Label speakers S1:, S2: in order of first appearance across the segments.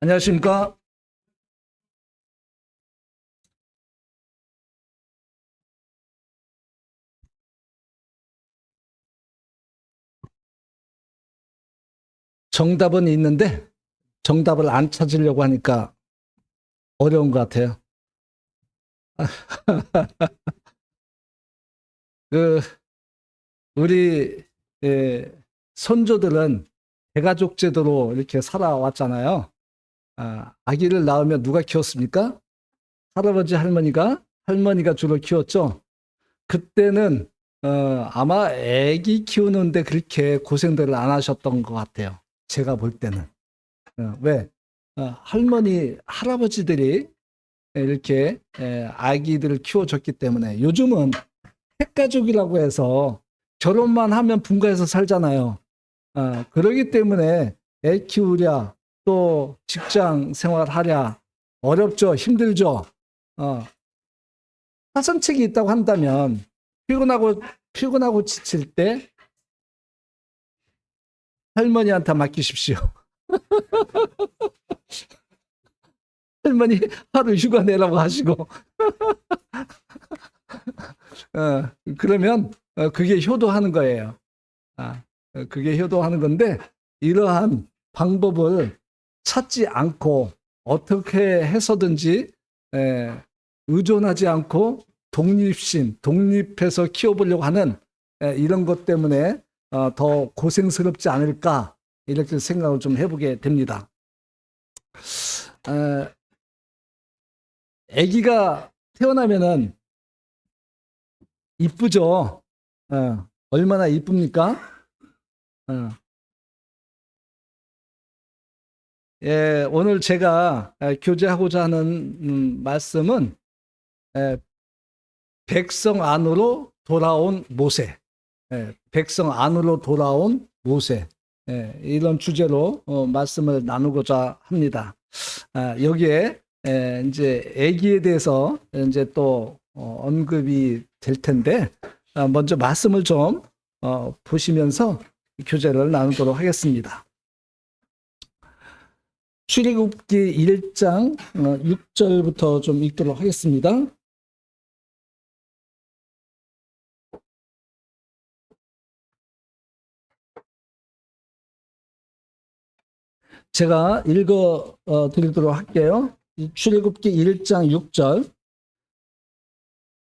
S1: 안녕하십니까? 정답은 있는데 정답을 안 찾으려고 하니까 어려운 것 같아요. 그 우리 손조들은 대가족 제도로 이렇게 살아왔잖아요. 아기를 낳으면 누가 키웠습니까? 할아버지, 할머니가 주로 키웠죠. 그때는 아마 아기 키우는데 그렇게 고생들을 안 하셨던 것 같아요. 제가 볼 때는. 왜? 할머니, 할아버지들이 이렇게 아기들을 키워줬기 때문에 요즘은 핵가족이라고 해서 결혼만 하면 분가해서 살잖아요. 그러기 때문에 애 키우랴 또 직장 생활하랴 어렵죠. 힘들죠. 어, 파선책이 있다고 한다면 피곤하고 지칠 때 할머니한테 맡기십시오. 할머니 하루 휴가 내라고 하시고 그러면 그게 효도하는 거예요. 그게 효도하는 건데 이러한 방법을 찾지 않고 어떻게 해서든지 의존하지 않고 독립해서 키워보려고 하는 이런 것 때문에 더 고생스럽지 않을까 이렇게 생각을 좀 해보게 됩니다. 아기가 태어나면은 이쁘죠. 얼마나 이쁩니까? 어. 예, 오늘 제가 교제하고자 하는 말씀은 백성 안으로 돌아온 모세, 백성 안으로 돌아온 모세, 이런 주제로 말씀을 나누고자 합니다. 여기에 이제 아기에 대해서 이제 또 언급이 될 텐데 먼저 말씀을 좀 보시면서 교제를 나누도록 하겠습니다. 출애굽기 1장 6절부터 좀 읽도록 하겠습니다. 제가 읽어 드리도록 할게요. 출애굽기 1장 6절.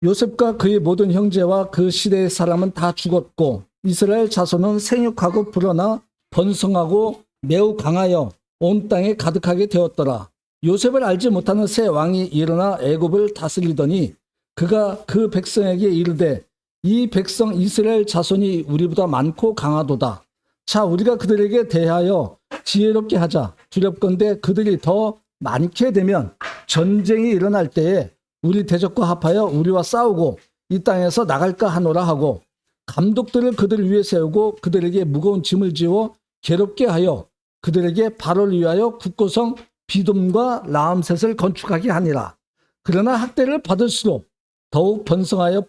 S1: 요셉과 그의 모든 형제와 그 시대의 사람은 다 죽었고 이스라엘 자손은 생육하고 불어나 번성하고 매우 강하여 온 땅에 가득하게 되었더라. 요셉을 알지 못하는 새 왕이 일어나 애굽을 다스리더니 그가 그 백성에게 이르되 이 백성 이스라엘 자손이 우리보다 많고 강하도다. 자, 우리가 그들에게 대하여 지혜롭게 하자. 두렵건대 그들이 더 많게 되면 전쟁이 일어날 때에 우리 대적과 합하여 우리와 싸우고 이 땅에서 나갈까 하노라 하고 감독들을 그들 위에 세우고 그들에게 무거운 짐을 지워 괴롭게 하여 그들에게 바로를 위하여 국고성 비돔과 라암셋을 건축하게 하니라. 그러나 학대를 받을수록 더욱 번성하여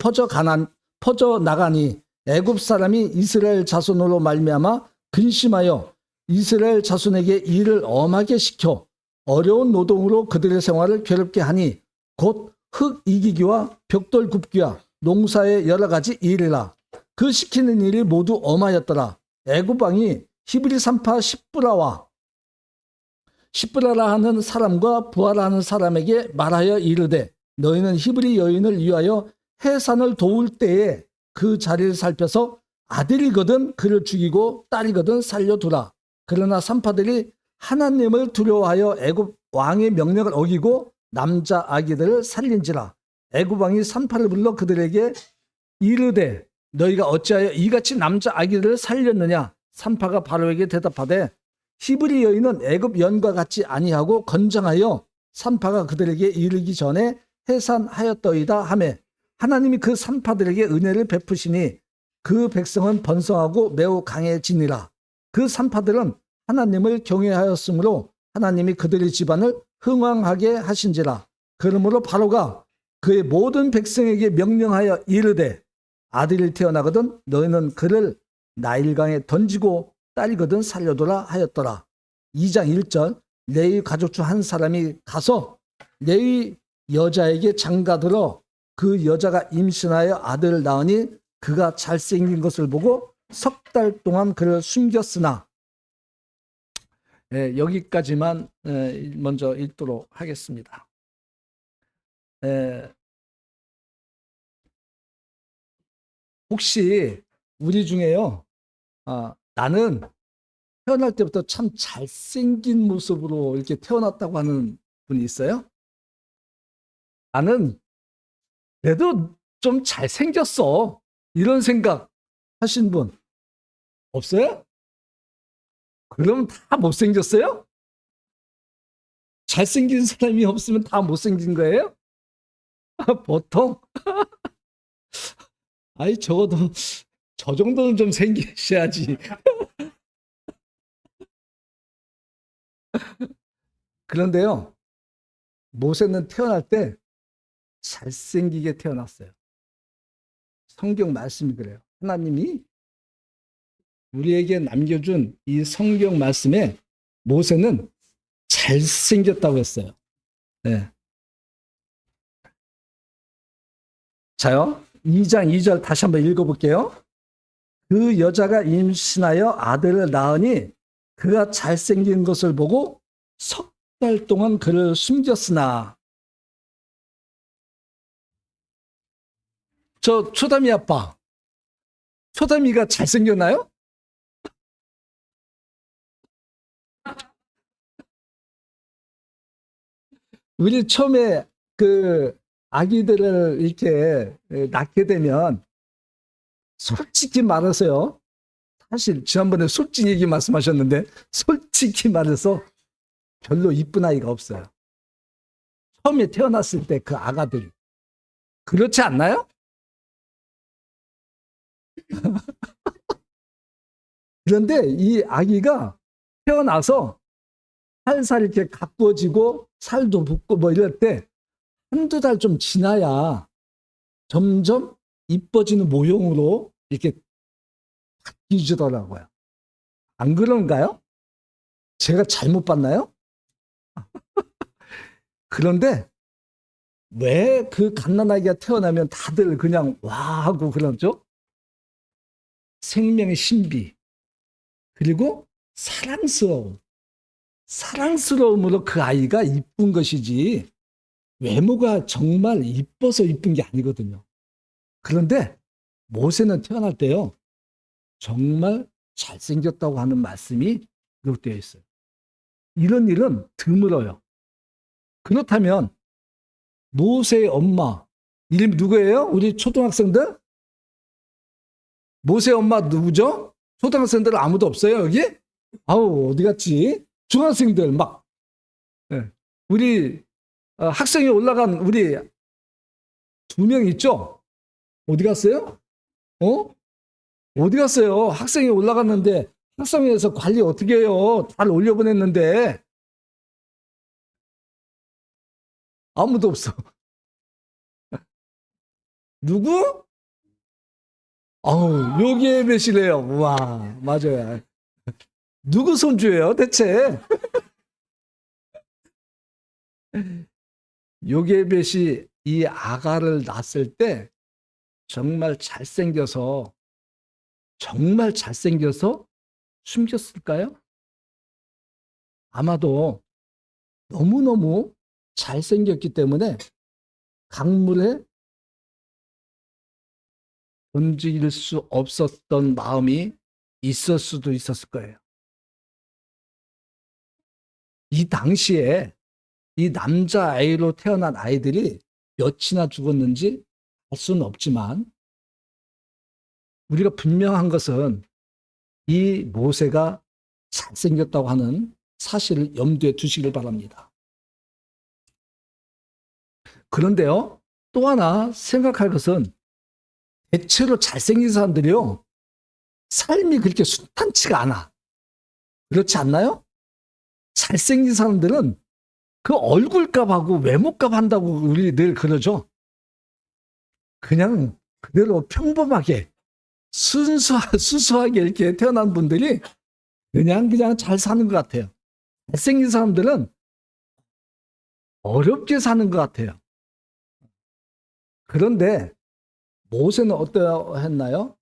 S1: 퍼져 나가니 애굽 사람이 이스라엘 자손으로 말미암아 근심하여 이스라엘 자손에게 일을 엄하게 시켜 어려운 노동으로 그들의 생활을 괴롭게 하니 곧 흙 이기기와 벽돌 굽기와 농사의 여러 가지 일이라. 그 시키는 일이 모두 엄하였더라. 애굽 왕이 히브리 산파 십브라라 하는 사람과 부하라 하는 사람에게 말하여 이르되 너희는 히브리 여인을 위하여 해산을 도울 때에 그 자리를 살펴서 아들이거든 그를 죽이고 딸이거든 살려두라. 그러나 산파들이 하나님을 두려워하여 애굽 왕의 명령을 어기고 남자 아기들을 살린지라. 애굽 왕이 산파를 불러 그들에게 이르되 너희가 어찌하여 이같이 남자 아기들을 살렸느냐. 산파가 바로에게 대답하되 히브리 여인은 애굽 연과 같이 아니하고 건장하여 산파가 그들에게 이르기 전에 해산하였더이다 하매 하나님이 그 산파들에게 은혜를 베푸시니 그 백성은 번성하고 매우 강해지니라. 그 산파들은 하나님을 경외하였으므로 하나님이 그들의 집안을 흥왕하게 하신지라. 그러므로 바로가 그의 모든 백성에게 명령하여 이르되 아들이 태어나거든 너희는 그를 나일강에 던지고 딸이거든 살려두라 하였더라. 2장 1절. 레위 가족 중 한 사람이 가서 레위 여자에게 장가들어 그 여자가 임신하여 아들을 낳으니 그가 잘생긴 것을 보고 석 달 동안 그를 숨겼으나, 여기까지만 먼저 읽도록 하겠습니다. 혹시 우리 중에요, 나는 태어날 때부터 참 잘생긴 모습으로 이렇게 태어났다고 하는 분이 있어요? 나는 그래도 좀 잘생겼어, 이런 생각 하신 분 없어요? 그럼 다 못생겼어요? 잘생긴 사람이 없으면 다 못생긴 거예요? 보통? 아이, 적어도 저 정도는 좀 생기셔야지. 그런데요, 모세는 태어날 때 잘생기게 태어났어요. 성경 말씀이 그래요. 하나님이 우리에게 남겨준 이 성경 말씀에 모세는 잘생겼다고 했어요. 네. 자요, 2장 2절 다시 한번 읽어볼게요. 그 여자가 임신하여 아들을 낳으니 그가 잘생긴 것을 보고 석 달 동안 그를 숨겼으나. 저 초담이 아빠, 초담이가 잘생겼나요? 우리 처음에 그 아기들을 이렇게 낳게 되면 솔직히 말해서요, 사실 지난번에 솔직히 얘기 말씀하셨는데 솔직히 말해서 별로 이쁜 아이가 없어요. 처음에 태어났을 때 그 아가들이. 그렇지 않나요? 그런데 이 아기가 태어나서 살살 이렇게 가꾸어지고 살도 붓고 뭐 이럴 때 한두 달 좀 지나야 점점 이뻐지는 모형으로 이렇게 바뀌더라고요. 안 그런가요? 제가 잘못 봤나요? 그런데 왜 그 갓난아기가 태어나면 다들 그냥 와 하고 그러죠? 생명의 신비, 그리고 사랑스러움으로 그 아이가 이쁜 것이지 외모가 정말 이뻐서 이쁜 게 아니거든요. 그런데 모세는 태어날 때요, 정말 잘생겼다고 하는 말씀이 기록되어 있어요. 이런 일은 드물어요. 그렇다면 모세의 엄마 이름 누구예요? 우리 초등학생들? 모세의 엄마 누구죠? 초등학생들 아무도 없어요 여기? 아우, 어디 갔지? 중학생들 막. 네. 우리 학생이 올라간 우리 2명 있죠? 어디 갔어요? 어디 갔어요? 학생이 올라갔는데 학생회에서 관리 어떻게 해요? 잘 올려보냈는데 아무도 없어. 누구? 아우, 요기의 배시래요. 와, 맞아요. 누구 손주예요, 대체? 요게벳이 이 아가를 낳았을 때 정말 잘생겨서 숨겼을까요? 아마도 너무너무 잘생겼기 때문에 강물에 던질 수 없었던 마음이 있을 수도 있었을 거예요. 이 당시에 이 남자아이로 태어난 아이들이 몇이나 죽었는지 알 수는 없지만 우리가 분명한 것은 이 모세가 잘생겼다고 하는 사실을 염두에 두시길 바랍니다. 그런데요, 또 하나 생각할 것은 대체로 잘생긴 사람들이요, 삶이 그렇게 순탄치가 않아. 그렇지 않나요? 잘생긴 사람들은 그 얼굴값하고 외모값 한다고 우리 늘 그러죠. 그냥 그대로 평범하게 수수하게 이렇게 태어난 분들이 그냥 잘 사는 것 같아요. 잘생긴 사람들은 어렵게 사는 것 같아요. 그런데 모세는 어떠했나요?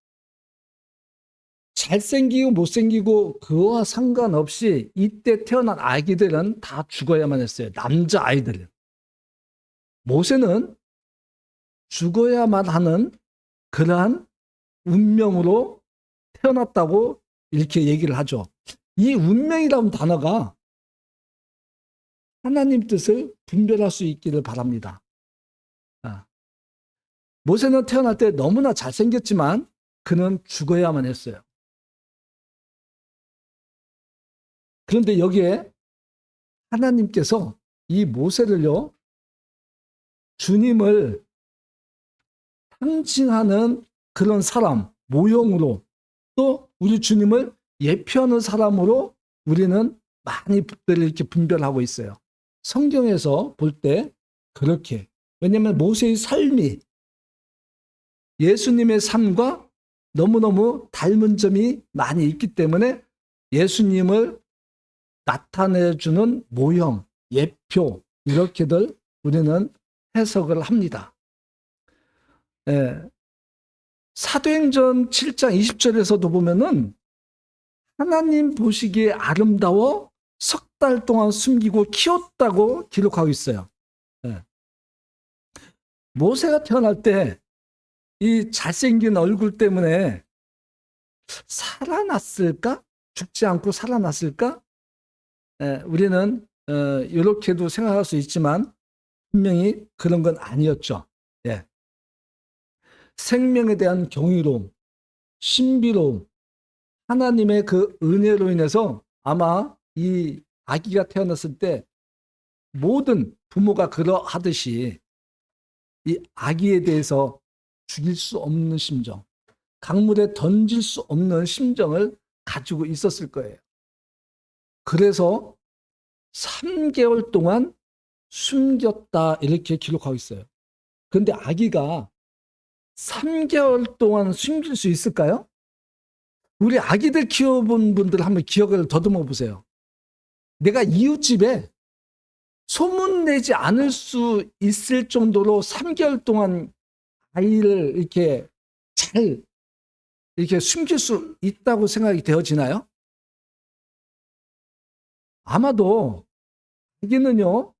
S1: 잘생기고 못생기고 그와 상관없이 이때 태어난 아기들은 다 죽어야만 했어요. 남자 아이들은. 모세는 죽어야만 하는 그러한 운명으로 태어났다고 이렇게 얘기를 하죠. 이 운명이라는 단어가 하나님 뜻을 분별할 수 있기를 바랍니다. 모세는 태어날 때 너무나 잘생겼지만 그는 죽어야만 했어요. 그런데 여기에 하나님께서 이 모세를요, 주님을 상징하는 그런 사람, 모형으로 또 우리 주님을 예표하는 사람으로 우리는 많이 이렇게 분별하고 있어요. 성경에서 볼 때 그렇게. 왜냐하면 모세의 삶이 예수님의 삶과 너무너무 닮은 점이 많이 있기 때문에 예수님을 나타내주는 모형, 예표 이렇게들 우리는 해석을 합니다. 사도행전 7장 20절에서도 보면은 하나님 보시기에 아름다워 석 달 동안 숨기고 키웠다고 기록하고 있어요. 모세가 태어날 때 이 잘생긴 얼굴 때문에 살아났을까? 죽지 않고 살아났을까? 우리는 이렇게도 생각할 수 있지만 분명히 그런 건 아니었죠. 생명에 대한 경이로움, 신비로움, 하나님의 그 은혜로 인해서 아마 이 아기가 태어났을 때 모든 부모가 그러하듯이 이 아기에 대해서 죽일 수 없는 심정, 강물에 던질 수 없는 심정을 가지고 있었을 거예요. 그래서 3개월 동안 숨겼다 이렇게 기록하고 있어요. 그런데 아기가 3개월 동안 숨길 수 있을까요? 우리 아기들 키워본 분들 한번 기억을 더듬어 보세요. 내가 이웃집에 소문내지 않을 수 있을 정도로 3개월 동안 아이를 이렇게 잘 이렇게 숨길 수 있다고 생각이 되어지나요? 아마도 아기는요,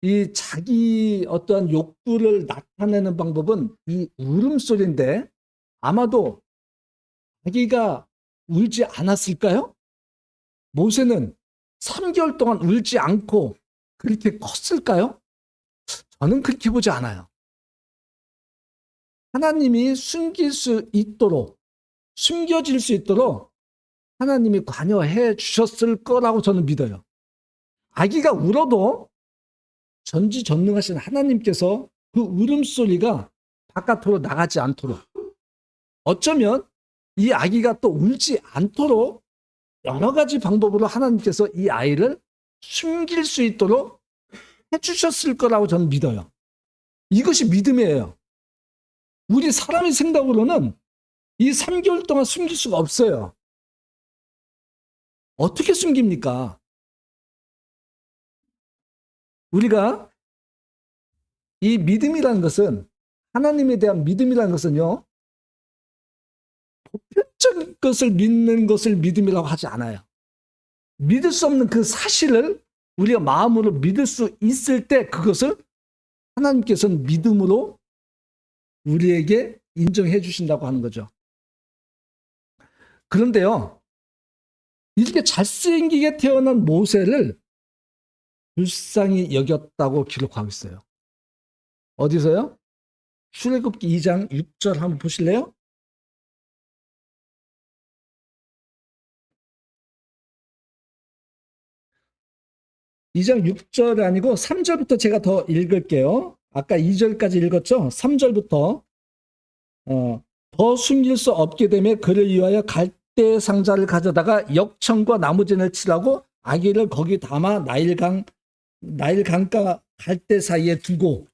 S1: 이 자기 어떠한 욕구를 나타내는 방법은 이 울음소리인데 아마도 아기가 울지 않았을까요? 모세는 3개월 동안 울지 않고 그렇게 컸을까요? 저는 그렇게 보지 않아요. 하나님이 숨길 수 있도록, 숨겨질 수 있도록 하나님이 관여해 주셨을 거라고 저는 믿어요. 아기가 울어도 전지전능하신 하나님께서 그 울음소리가 바깥으로 나가지 않도록, 어쩌면 이 아기가 또 울지 않도록 여러 가지 방법으로 하나님께서 이 아이를 숨길 수 있도록 해주셨을 거라고 저는 믿어요. 이것이 믿음이에요. 우리 사람의 생각으로는 이 3개월 동안 숨길 수가 없어요. 어떻게 숨깁니까? 우리가 이 믿음이라는 것은, 하나님에 대한 믿음이라는 것은요, 보편적인 것을 믿는 것을 믿음이라고 하지 않아요. 믿을 수 없는 그 사실을 우리가 마음으로 믿을 수 있을 때 그것을 하나님께서는 믿음으로 우리에게 인정해 주신다고 하는 거죠. 그런데요, 이렇게 잘생기게 태어난 모세를 불쌍히 여겼다고 기록하고 있어요. 어디서요? 출애굽기 2장 6절 한번 보실래요? 이 장 6절 아니고 3절부터 제가 더 읽을게요. 아까 2절까지 읽었죠? 3절부터 더 숨길 수 없게 되며 그를 위하여 갈대 상자를 가져다가 역청과 나무진을 칠하고 아기를 거기 담아 나일강가 갈대 사이에 두고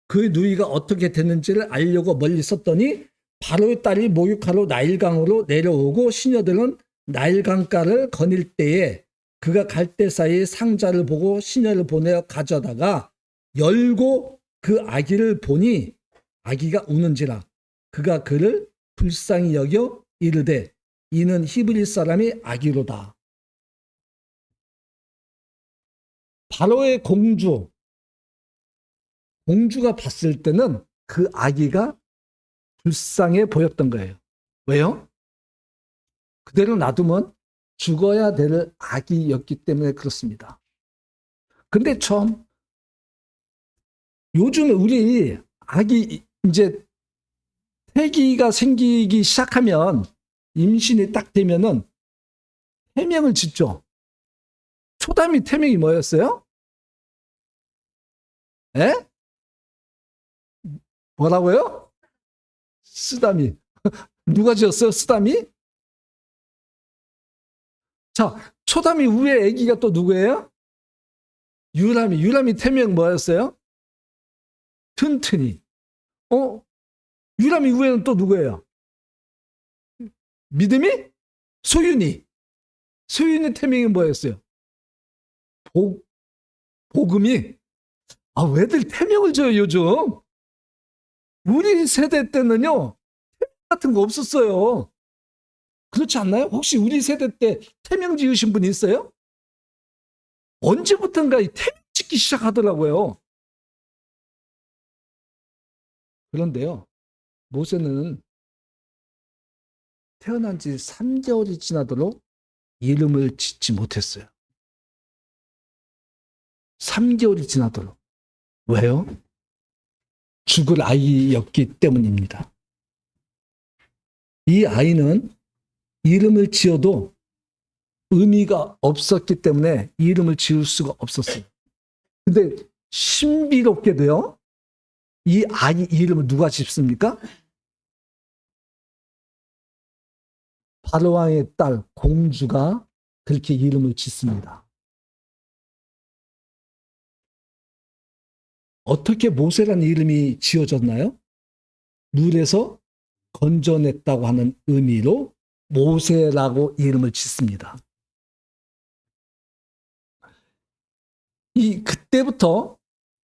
S1: 그 누이가 어떻게 됐는지를 알려고 멀리 섰더니 바로의 딸이 목욕하러 나일강으로 내려오고 시녀들은 나일강가를 거닐 때에 그가 갈 때 사이에 상자를 보고 시녀를 보내어 가져다가 열고 그 아기를 보니 아기가 우는지라 그가 그를 불쌍히 여겨 이르되 이는 히브리 사람이 아기로다. 바로의 공주가 봤을 때는 그 아기가 불쌍해 보였던 거예요. 왜요? 그대로 놔두면 죽어야 될 아기였기 때문에 그렇습니다. 근데 참 요즘 우리 아기 이제 태기가 생기기 시작하면 임신이 딱 되면은 태명을 짓죠. 초담이 태명이 뭐였어요? 에? 뭐라고요? 쓰다미. 누가 지었어요? 쓰다미? 자, 초담이 위에 아기가 또 누구예요? 유람이. 유람이 태명 뭐였어요? 튼튼이. 유람이 위에는 또 누구예요? 믿음이? 소윤이. 소윤이 태명이 뭐였어요? 복음이. 아, 왜들 태명을 줘요, 요즘? 우리 세대 때는요, 태명 같은 거 없었어요. 그렇지 않나요? 혹시 우리 세대 때 태명 지으신 분 있어요? 언제부턴가 이 태명 짓기 시작하더라고요. 그런데요, 모세는 태어난 지 3개월이 지나도록 이름을 짓지 못했어요. 3개월이 지나도록. 왜요? 죽을 아이였기 때문입니다. 이 아이는 이름을 지어도 의미가 없었기 때문에 이름을 지을 수가 없었어요. 근데 신비롭게도요, 이 아이 이름을 누가 짓습니까? 바로 왕의 딸 공주가 그렇게 이름을 짓습니다. 어떻게 모세라는 이름이 지어졌나요? 물에서 건져냈다고 하는 의미로 모세라고 이름을 짓습니다. 그때부터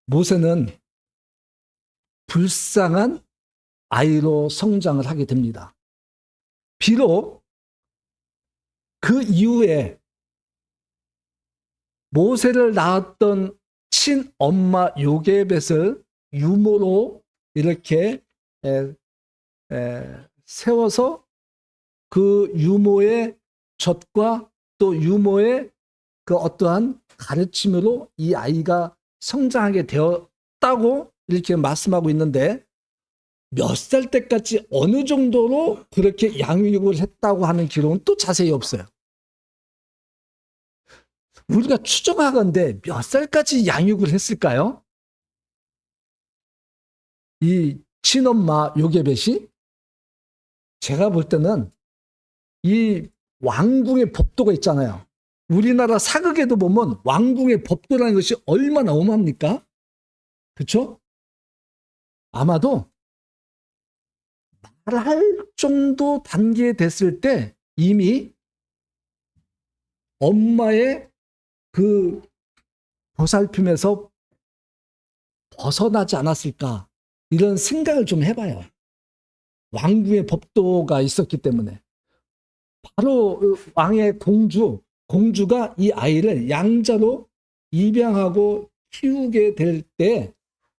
S1: 모세는 불쌍한 아이로 성장을 하게 됩니다. 비록 그 이후에 모세를 낳았던 친엄마 요게벳을 유모로 이렇게 세워서 그 유모의 젖과 또 유모의 그 어떠한 가르침으로 이 아이가 성장하게 되었다고 이렇게 말씀하고 있는데 몇 살 때까지 어느 정도로 그렇게 양육을 했다고 하는 기록은 또 자세히 없어요. 우리가 추정하건대 몇 살까지 양육을 했을까요? 이 친엄마 요게벳이 제가 볼 때는 이 왕궁의 법도가 있잖아요. 우리나라 사극에도 보면 왕궁의 법도라는 것이 얼마나 엄합니까? 그렇죠? 아마도 말할 정도 단계에 됐을 때 이미 엄마의 그 보살핌에서 벗어나지 않았을까 이런 생각을 좀 해봐요. 왕궁의 법도가 있었기 때문에 바로 왕의 공주가 이 아이를 양자로 입양하고 키우게 될 때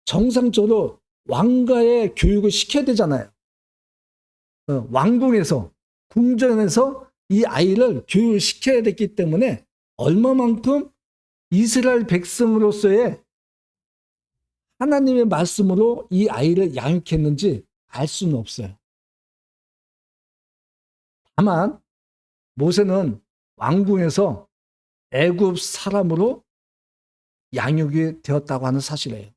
S1: 정상적으로 왕가의 교육을 시켜야 되잖아요. 왕궁에서 궁전에서 이 아이를 교육을 시켜야 됐기 때문에 얼마만큼 이스라엘 백성으로서의 하나님의 말씀으로 이 아이를 양육했는지 알 수는 없어요. 다만 모세는 왕궁에서 애굽 사람으로 양육이 되었다고 하는 사실이에요.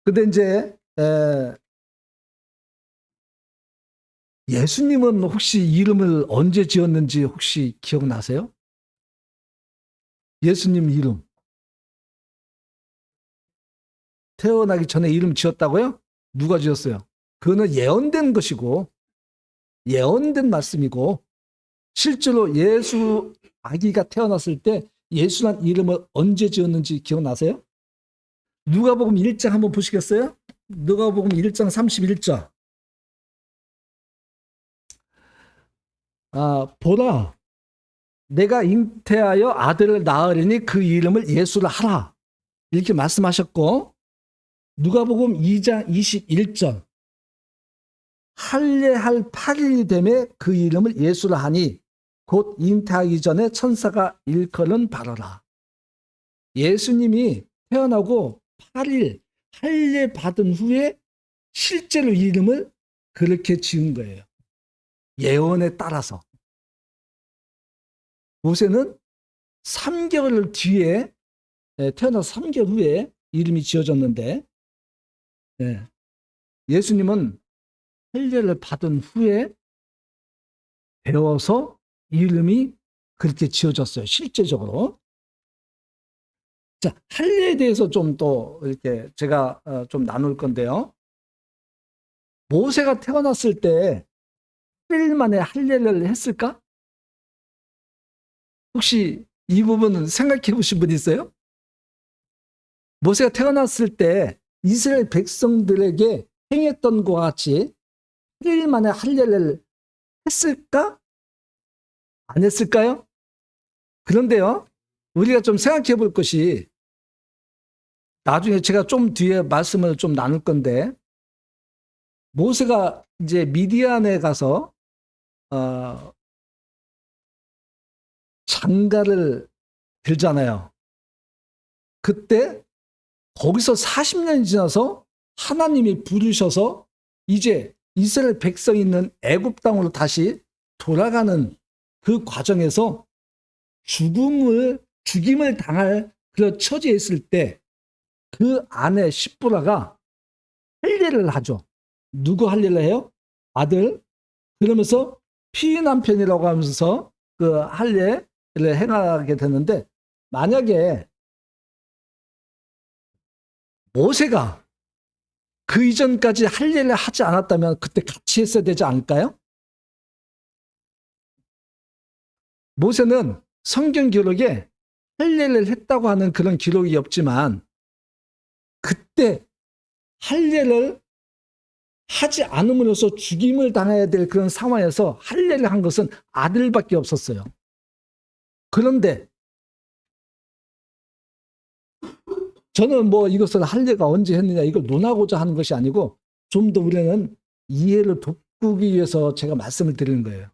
S1: 근데 이제 예수님은 혹시 이름을 언제 지었는지 혹시 기억나세요? 예수님 이름. 태어나기 전에 이름 지었다고요? 누가 지었어요? 그거는 예언된 것이고 예언된 말씀이고 실제로 예수 아기가 태어났을 때 예수란 이름을 언제 지었는지 기억나세요? 누가복음 1장 한번 보시겠어요? 누가복음 1장 31절. 보라, 내가 잉태하여 아들을 낳으리니 그 이름을 예수를 하라. 이렇게 말씀하셨고, 누가복음 2장 21절. 할례할 8일이 되매 그 이름을 예수를 하니 곧 잉태하기 전에 천사가 일컬은 바라라. 예수님이 태어나고 8일 할례 받은 후에 실제로 이름을 그렇게 지은 거예요. 예언에 따라서. 모세는 3개월 뒤에 태어나서 3개월 후에 이름이 지어졌는데 예수님은 할례를 받은 후에 배워서 이름이 그렇게 지어졌어요. 실제적으로. 자, 할례에 대해서 좀 또 이렇게 제가 좀 나눌 건데요. 모세가 태어났을 때 8일 만에 할례를 했을까? 혹시 이 부분은 생각해 보신 분 있어요? 모세가 태어났을 때 이스라엘 백성들에게 행했던 것과 같이 8일 만에 할례를 했을까? 안 했을까요? 그런데요, 우리가 좀 생각해 볼 것이 나중에 제가 좀 뒤에 말씀을 좀 나눌 건데 모세가 이제 미디안에 가서 장가를 들잖아요. 그때 거기서 40년이 지나서 하나님이 부르셔서 이제 이스라엘 백성이 있는 애굽 땅으로 다시 돌아가는 그 과정에서 죽임을 당할 그런 처지에 있을 때 그 아내 십부라가 할례를 하죠. 누구 할례를 해요? 아들. 그러면서 피남편이라고 하면서 그 할례를 행하게 되는데 만약에 모세가 그 이전까지 할례를 하지 않았다면 그때 같이 했어야 되지 않을까요? 모세는 성경 기록에 할례를 했다고 하는 그런 기록이 없지만 그때 할례를 하지 않음으로써 죽임을 당해야 될 그런 상황에서 할례를 한 것은 아들밖에 없었어요. 그런데 저는 뭐 이것을 할례가 언제 했느냐 이걸 논하고자 하는 것이 아니고 좀 더 우리는 이해를 돕기 위해서 제가 말씀을 드리는 거예요.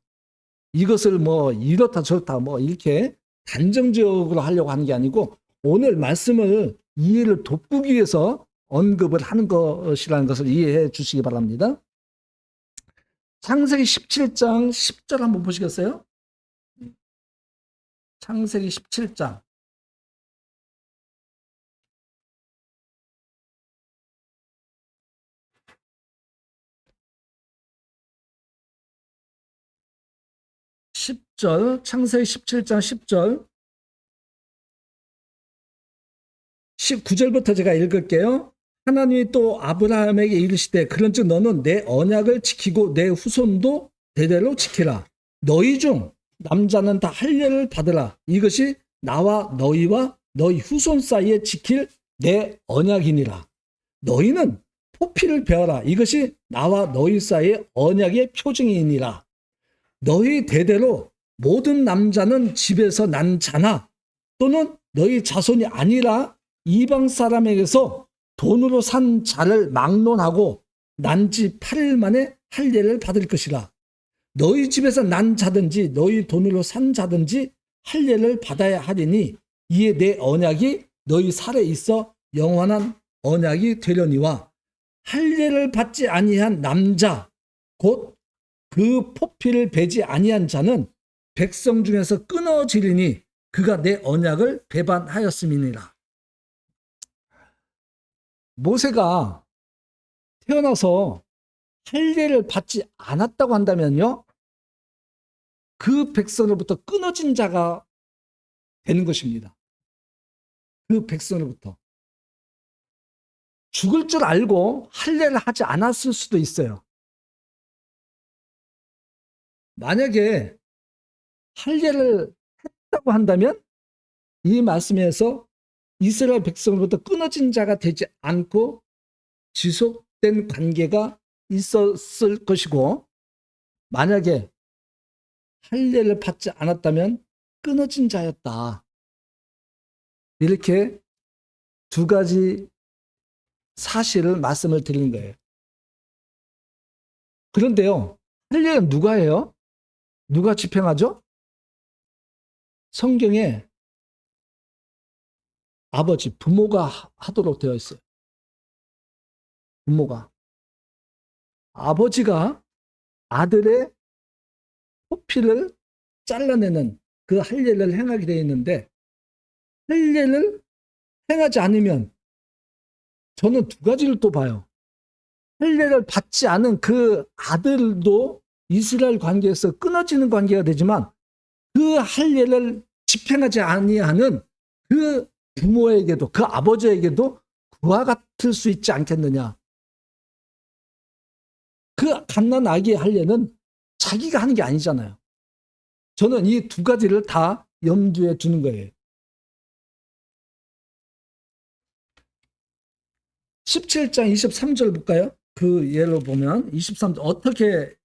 S1: 이것을 뭐 이렇다 저렇다 뭐 이렇게 단정적으로 하려고 하는 게 아니고 오늘 말씀을 이해를 돕기 위해서 언급을 하는 것이라는 것을 이해해 주시기 바랍니다. 창세기 17장 10절 한번 보시겠어요? 창세기 17장 10절, 창세기 17장 10절, 19절부터 제가 읽을게요. 하나님이 또 아브라함에게 이르시되 그런즉 너는 내 언약을 지키고 내 후손도 대대로 지키라. 너희 중 남자는 다 할례를 받으라. 이것이 나와 너희와 너희 후손 사이에 지킬 내 언약이니라. 너희는 포피를 베어라. 이것이 나와 너희 사이의 언약의 표징이니라. 너희 대대로 모든 남자는 집에서 난 자나 또는 너희 자손이 아니라 이방 사람에게서 돈으로 산 자를 막론하고 난 지 8일 만에 할례를 받을 것이라. 너희 집에서 난 자든지 너희 돈으로 산 자든지 할례를 받아야 하리니 이에 내 언약이 너희 살에 있어 영원한 언약이 되려니와 할례를 받지 아니한 남자 곧 그 포피를 베지 아니한 자는 백성 중에서 끊어지리니 그가 내 언약을 배반하였음이니라. 모세가 태어나서 할례를 받지 않았다고 한다면요, 그 백성으로부터 끊어진 자가 되는 것입니다. 그 백성으로부터. 죽을 줄 알고 할례를 하지 않았을 수도 있어요. 만약에 할례를 했다고 한다면 이 말씀에서 이스라엘 백성으로부터 끊어진 자가 되지 않고 지속된 관계가 있었을 것이고, 만약에 할례를 받지 않았다면 끊어진 자였다. 이렇게 두 가지 사실을 말씀을 드린 거예요. 그런데요, 할례는 누가 해요? 누가 집행하죠? 성경에 아버지, 부모가 하도록 되어 있어요. 부모가. 아버지가 아들의 포피를 잘라내는 그 할례를 행하게 되어 있는데, 할례를 행하지 않으면 저는 두 가지를 또 봐요. 할례를 받지 않은 그 아들도 이스라엘 관계에서 끊어지는 관계가 되지만, 그 할례를 집행하지 아니하는 그 부모에게도, 그 아버지에게도 그와 같을 수 있지 않겠느냐. 그 갓난 아기의 할례는 자기가 하는 게 아니잖아요. 저는 이 두 가지를 다 염두에 두는 거예요. 17장 23절 볼까요? 그 예로 보면 23절 어떻게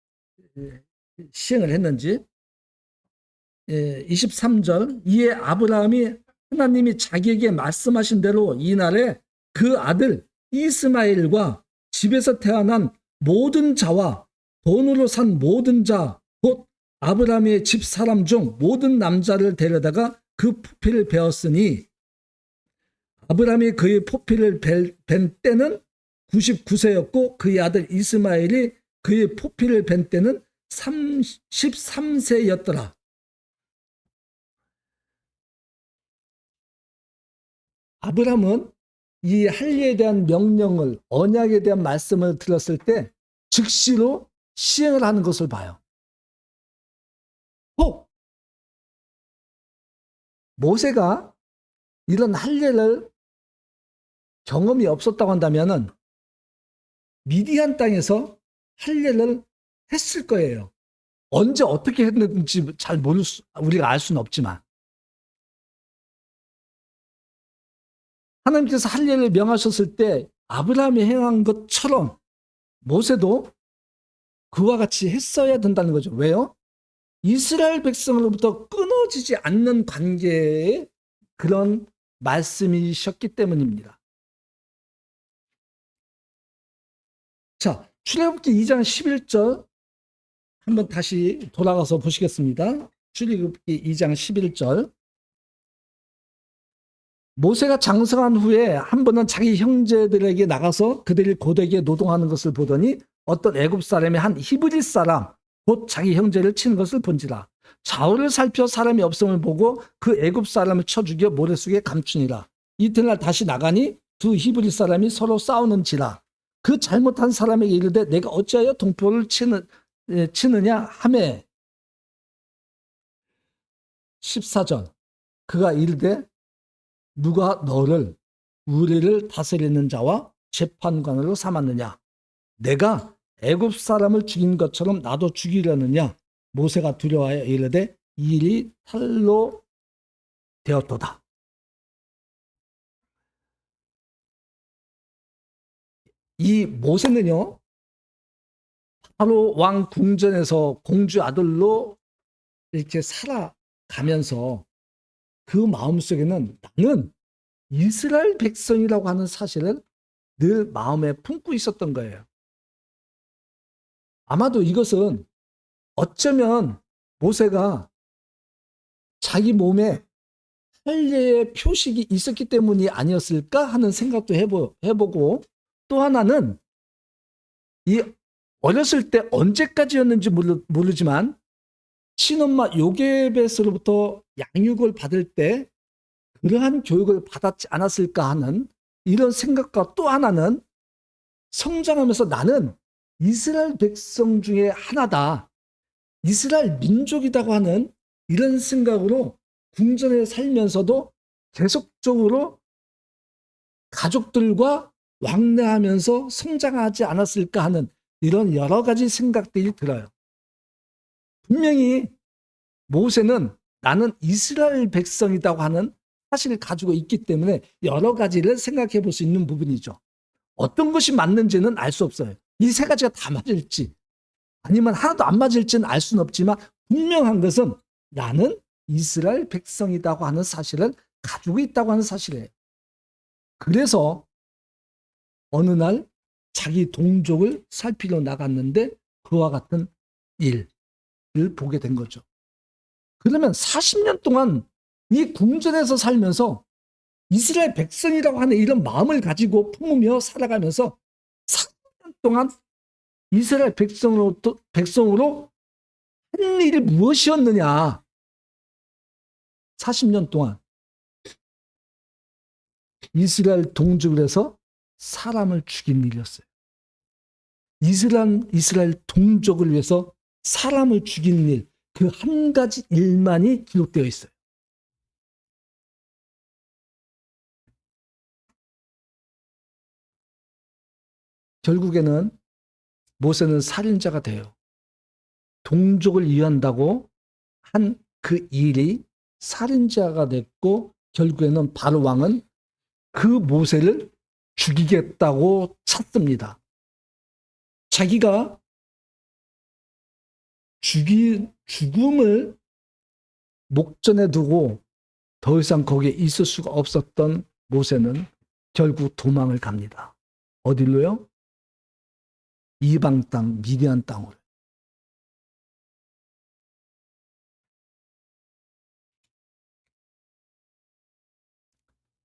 S1: 시행을 했는지. 23절, 이에 아브라함이 하나님이 자기에게 말씀하신 대로 이날에 그 아들 이스마엘과 집에서 태어난 모든 자와 돈으로 산 모든 자, 곧 아브라함의 집 사람 중 모든 남자를 데려다가 그 포피를 베었으니, 아브라함이 그의 포피를 벤 때는 99세였고 그의 아들 이스마엘이 그의 포피를 벤 때는 33세였더라. 아브라함은 이 할례에 대한 명령을, 언약에 대한 말씀을 들었을 때 즉시로 시행을 하는 것을 봐요. 모세가 이런 할례를 경험이 없었다고 한다면은 미디안 땅에서 할례를 했을 거예요. 언제 어떻게 했는지 잘 우리가 알 수는 없지만, 하나님께서 할례를 명하셨을 때 아브라함이 행한 것처럼 모세도 그와 같이 했어야 된다는 거죠. 왜요? 이스라엘 백성으로부터 끊어지지 않는 관계의 그런 말씀이셨기 때문입니다. 자, 출애굽기 2장 11절 한번 다시 돌아가서 보시겠습니다. 출애굽기 2장 11절. 모세가 장성한 후에 한 번은 자기 형제들에게 나가서 그들이 고되게 노동하는 것을 보더니 어떤 애굽 사람이 한 히브리 사람 곧 자기 형제를 치는 것을 본지라. 좌우를 살펴 사람이 없음을 보고 그 애굽 사람을 쳐 죽여 모래 속에 감추니라. 이튿날 다시 나가니 두 히브리 사람이 서로 싸우는지라. 그 잘못한 사람에게 이르되 내가 어찌하여 동포를 치느냐 하매 14절. 그가 이르되 누가 너를 우리를 다스리는 자와 재판관으로 삼았느냐? 내가 애굽 사람을 죽인 것처럼 나도 죽이려느냐? 모세가 두려워하여 이르되 이 일이 탈로 되었도다. 이 모세는요, 바로 왕 궁전에서 공주 아들로 이렇게 살아가면서 그 마음속에는 나는 이스라엘 백성이라고 하는 사실을 늘 마음에 품고 있었던 거예요. 아마도 이것은 어쩌면 모세가 자기 몸에 할례의 표식이 있었기 때문이 아니었을까 하는 생각도 해보고, 또 하나는 이 어렸을 때 언제까지였는지 모르지만 친엄마 요게벳으로부터 양육을 받을 때 그러한 교육을 받았지 않았을까 하는 이런 생각과, 또 하나는 성장하면서 나는 이스라엘 백성 중에 하나다, 이스라엘 민족이라고 하는 이런 생각으로 궁전에 살면서도 계속적으로 가족들과 왕래하면서 성장하지 않았을까 하는 이런 여러 가지 생각들이 들어요. 분명히 모세는 나는 이스라엘 백성이라고 하는 사실을 가지고 있기 때문에 여러 가지를 생각해 볼 수 있는 부분이죠. 어떤 것이 맞는지는 알 수 없어요. 이 세 가지가 다 맞을지 아니면 하나도 안 맞을지는 알 수는 없지만 분명한 것은 나는 이스라엘 백성이라고 하는 사실을 가지고 있다고 하는 사실이에요. 그래서 어느 날 자기 동족을 살피러 나갔는데 그와 같은 일을 보게 된 거죠. 그러면 40년 동안 이 궁전에서 살면서 이스라엘 백성이라고 하는 이런 마음을 가지고 품으며 살아가면서 40년 동안 이스라엘 백성으로 한 일이 무엇이었느냐. 40년 동안 이스라엘 동족을 해서 사람을 죽인 일이었어요. 이스라엘 동족을 위해서 사람을 죽인 일, 그 한 가지 일만이 기록되어 있어요. 결국에는 모세는 살인자가 돼요. 동족을 위한다고 한 그 일이 살인자가 됐고 결국에는 바로 왕은 그 모세를 죽이겠다고 찾습니다. 자기가 죽음을 목전에 두고 더 이상 거기에 있을 수가 없었던 모세는 결국 도망을 갑니다. 어디로요? 이방 땅, 미디안 땅으로.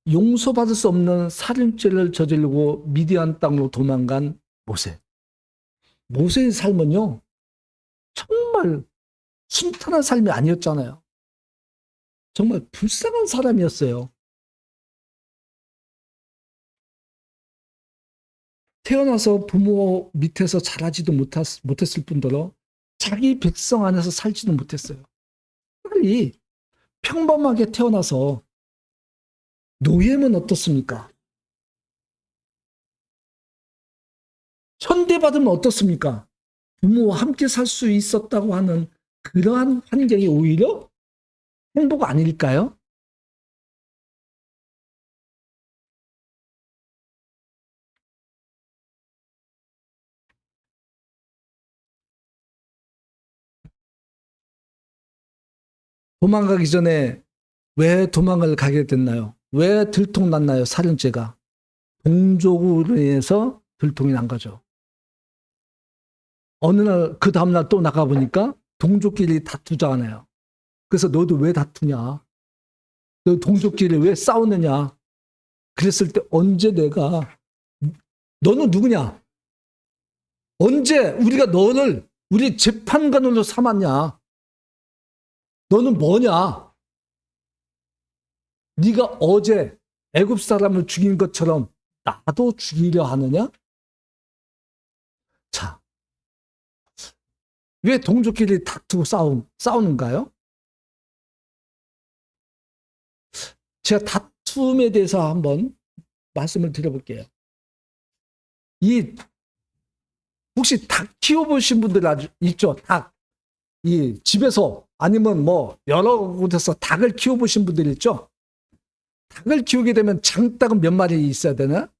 S1: 용서받을 수 없는 살인죄를 저지르고 미디안 땅으로 도망간 모세. 모세의 삶은요, 정말 순탄한 삶이 아니었잖아요. 정말 불쌍한 사람이었어요. 태어나서 부모 밑에서 자라지도 못했을 뿐더러 자기 백성 안에서 살지도 못했어요. 빨리 평범하게 태어나서 노예면 어떻습니까? 현대받으면 어떻습니까? 부모와 함께 살 수 있었다고 하는 그러한 환경이 오히려 행복 아닐까요? 도망가기 전에 왜 도망을 가게 됐나요? 왜 들통났나요? 살인죄가. 동족으로 인해서 들통이 난 거죠. 어느 날, 그 다음날 또 나가보니까 동족끼리 다투잖아요. 그래서 너도 왜 다투냐? 너 동족끼리 왜 싸우느냐? 그랬을 때 언제 너는 누구냐? 언제 우리가 너를 우리 재판관으로 삼았냐? 너는 뭐냐? 네가 어제 애굽 사람을 죽인 것처럼 나도 죽이려 하느냐? 자, 왜 동족끼리 다투고 싸우는가요? 제가 다툼에 대해서 한번 말씀을 드려볼게요. 혹시 닭 키워보신 분들 있죠? 닭. 집에서 아니면 뭐 여러 곳에서 닭을 키워보신 분들 있죠? 닭을 키우게 되면 장닭은 몇 마리 있어야 되나?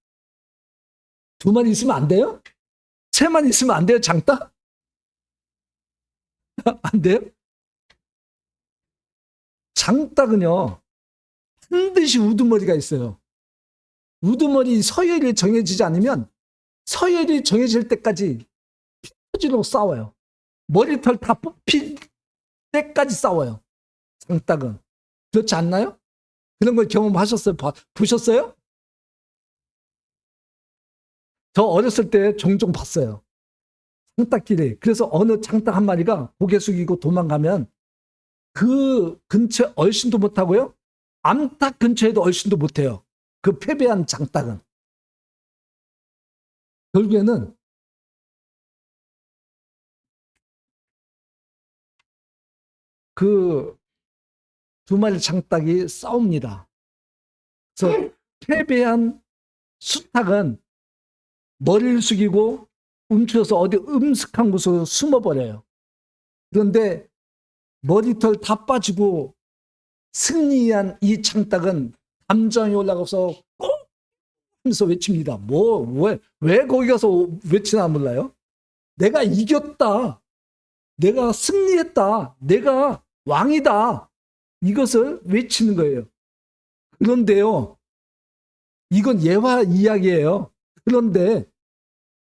S1: 2마리 있으면 안 돼요? 3마리 있으면 안 돼요, 장닭? 안 돼요? 장닭은요, 반드시 우두머리가 있어요. 우두머리 서열이 정해지지 않으면 서열이 정해질 때까지 피터지로 싸워요. 머리털 다 뽑힐 때까지 싸워요. 장닭은. 그렇지 않나요? 그런 걸 경험하셨어요? 보셨어요? 저 어렸을 때 종종 봤어요. 장닭끼리. 그래서 어느 장닭 한 마리가 고개 숙이고 도망가면 그 근처에 얼씬도 못하고요. 암탉 근처에도 얼씬도 못해요. 그 패배한 장닭은. 결국에는 그 2마리 장닭이 싸웁니다. 그래서 패배한 수탉은 머리를 숙이고 움츠려서 어디 음슥한 곳으로 숨어버려요. 그런데 머리털 다 빠지고 승리한 이 창닭은 담장에 올라가서 꼭 하면서 외칩니다. 왜 거기 가서 외치나 몰라요? 내가 이겼다. 내가 승리했다. 내가 왕이다. 이것을 외치는 거예요. 그런데요, 이건 예화 이야기예요. 그런데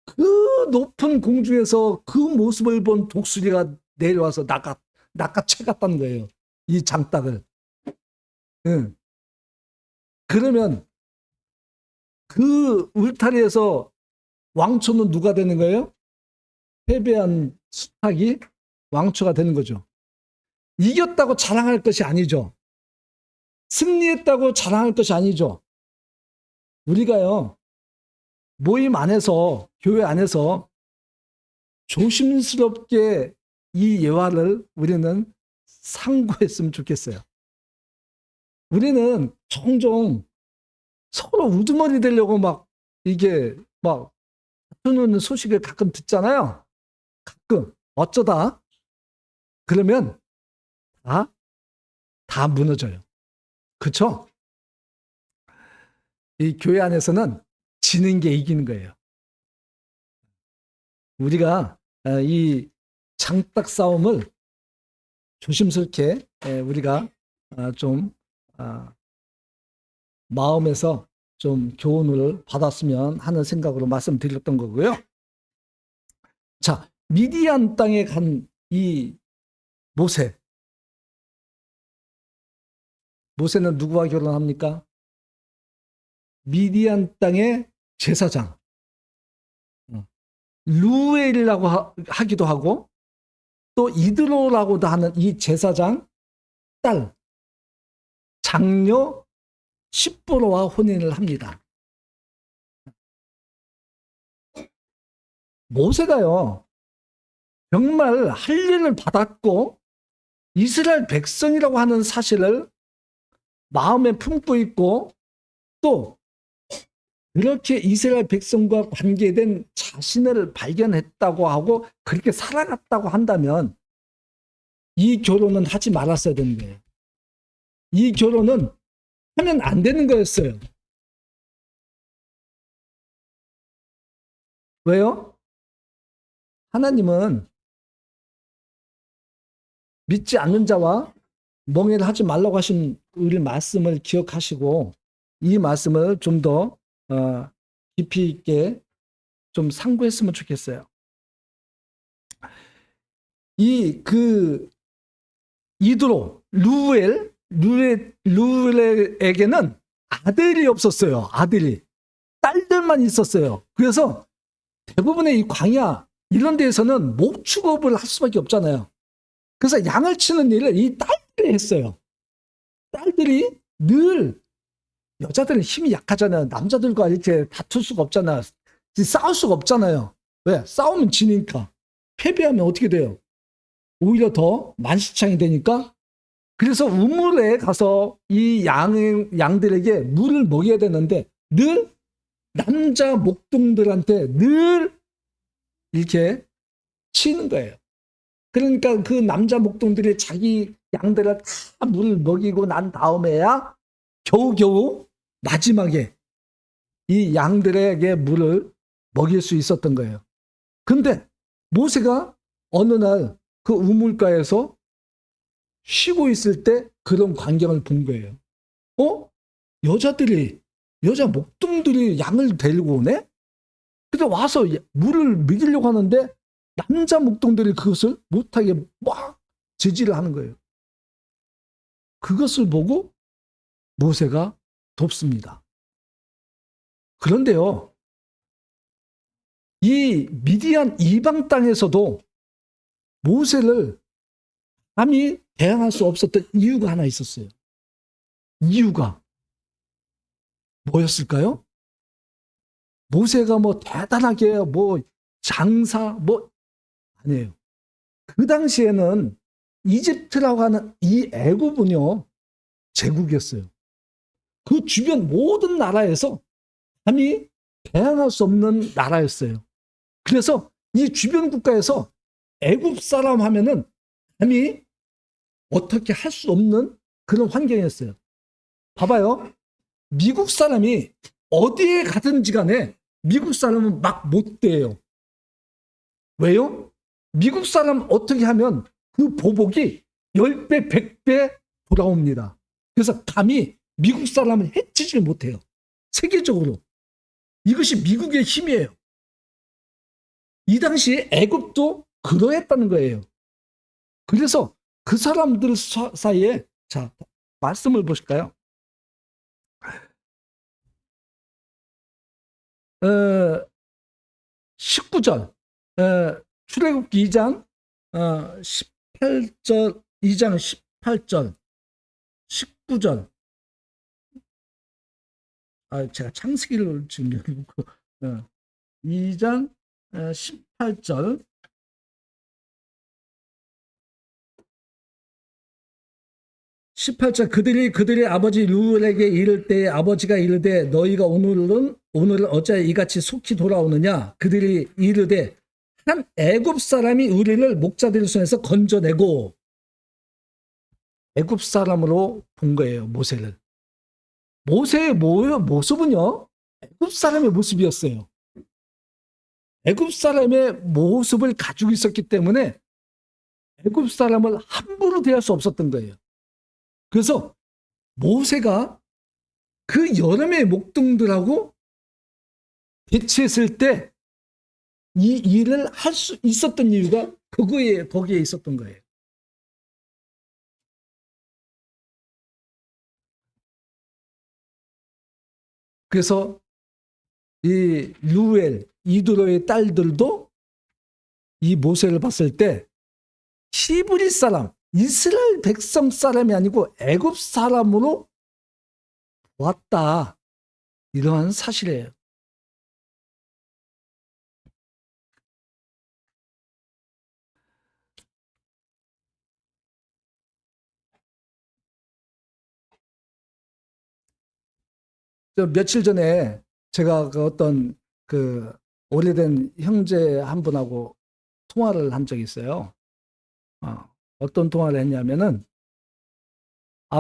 S1: 그 높은 공중에서 그 모습을 본 독수리가 내려와서 낚아채갔다는 거예요. 이 장닭을. 응. 그러면 그 울타리에서 왕초는 누가 되는 거예요? 패배한 수탉이 왕초가 되는 거죠. 이겼다고 자랑할 것이 아니죠. 승리했다고 자랑할 것이 아니죠. 우리가요, 모임 안에서, 교회 안에서 조심스럽게 이 예화를 우리는 상고했으면 좋겠어요. 우리는 종종 서로 우두머리 되려고 이게 다투는 소식을 가끔 듣잖아요. 가끔. 어쩌다. 그러면 다 무너져요. 그쵸? 이 교회 안에서는 지는 게 이기는 거예요. 우리가 이 장닭 싸움을 조심스럽게 우리가 좀 마음에서 좀 교훈을 받았으면 하는 생각으로 말씀드렸던 거고요. 자, 미디안 땅에 간 이 모세는 누구와 결혼합니까? 미디안 땅의 제사장 루엘이라고 하기도 하고 또 이드로라고도 하는 이 제사장 딸 장녀 십보로와 혼인을 합니다. 모세가요 정말 할 일을 받았고 이스라엘 백성이라고 하는 사실을 마음에 품고 있고 또 그렇게 이스라엘 백성과 관계된 자신을 발견했다고 하고 그렇게 살아갔다고 한다면 이 결혼은 하지 말았어야 되는 거예요. 이 결혼은 하면 안 되는 거였어요. 왜요? 하나님은 믿지 않는 자와 멍해를 하지 말라고 하신 우리 말씀을 기억하시고 이 말씀을 좀 더 깊이 있게 좀 상고했으면 좋겠어요. 이드로 루엘에게는 아들이 없었어요. 아들이 딸들만 있었어요. 그래서 대부분의 이 광야 이런 데에서는 목축업을 할 수밖에 없잖아요. 그래서 양을 치는 일을 이 딸들이 했어요. 딸들이 늘 여자들은 힘이 약하잖아요. 남자들과 이렇게 다툴 수가 없잖아요. 싸울 수가 없잖아요. 왜? 싸우면 지니까. 패배하면 어떻게 돼요? 오히려 더 만시창이 되니까. 그래서 우물에 가서 이 양들에게 물을 먹여야 되는데 늘 남자 목동들한테 늘 이렇게 치는 거예요. 그러니까 그 남자 목동들이 자기 양들을 다 물을 먹이고 난 다음에야 겨우겨우 마지막에 이 양들에게 물을 먹일 수 있었던 거예요. 근데 모세가 어느 날 그 우물가에서 쉬고 있을 때 그런 광경을 본 거예요. 여자 목동들이 양을 데리고 오네? 근데 와서 물을 먹이려고 하는데 남자 목동들이 그것을 못하게 막 제지를 하는 거예요. 그것을 보고 모세가 돕습니다. 그런데요, 이 미디안 이방 땅에서도 모세를 감히 대항할 수 없었던 이유가 하나 있었어요. 이유가 뭐였을까요? 모세가 대단하게 장사 아니에요. 그 당시에는 이집트라고 하는 이 애굽은요 제국이었어요. 그 주변 모든 나라에서 감히 대항할 수 없는 나라였어요. 그래서 이 주변 국가에서 애굽 사람 하면은 감히 어떻게 할 수 없는 그런 환경이었어요. 봐봐요. 미국 사람이 어디에 가든지 간에 미국 사람은 막 못 대요. 왜요? 미국 사람 어떻게 하면 그 보복이 10배, 100배 돌아옵니다. 그래서 감히 미국 사람을 해치지 못해요. 세계적으로. 이것이 미국의 힘이에요. 이 당시에 애굽도 그러했다는 거예요. 그래서 그 사람들 사이에, 자, 말씀을 보실까요? 19절, 출애굽기 2장 18절, 2장 18절, 19절. 제가 창세기를 지금 여기 놓고 2장 18절. 18절, 그들이 아버지 루엘에게 이를 때에 아버지가 이르되 너희가 오늘은 어째 이같이 속히 돌아오느냐. 그들이 이르되 한 애굽 사람이 우리를 목자들의 손에서 건져내고. 애굽 사람으로 본 거예요, 모세를. 모세의 모습은요, 애굽 사람의 모습이었어요. 애굽 사람의 모습을 가지고 있었기 때문에 애굽 사람을 함부로 대할 수 없었던 거예요. 그래서 모세가 그 여러 명의 목동들하고 대치했을 때 이 일을 할 수 있었던 이유가 거기에 있었던 거예요. 그래서 이 루엘, 이드로의 딸들도 이 모세를 봤을 때 히브리 사람, 이스라엘 백성 사람이 아니고 애굽 사람으로 왔다. 이러한 사실이에요. 며칠 전에 제가 어떤 오래된 형제 한 분하고 통화를 한 적이 있어요. 어떤 통화를 했냐면은,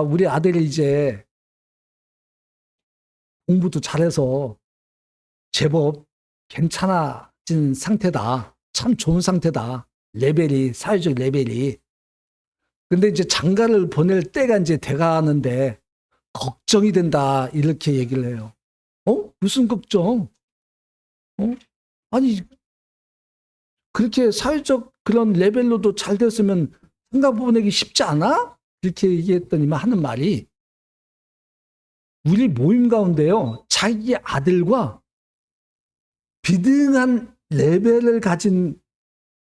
S1: 우리 아들이 이제 공부도 잘해서 제법 괜찮아진 상태다. 참 좋은 상태다. 사회적 레벨이. 근데 이제 장가를 보낼 때가 이제 돼가는데 걱정이 된다. 이렇게 얘기를 해요. 무슨 걱정? 아니, 그렇게 사회적 그런 레벨로도 잘 됐으면 장가 보내기 쉽지 않아? 이렇게 얘기했더니만 하는 말이, 우리 모임 가운데요, 자기 아들과 비등한 레벨을 가진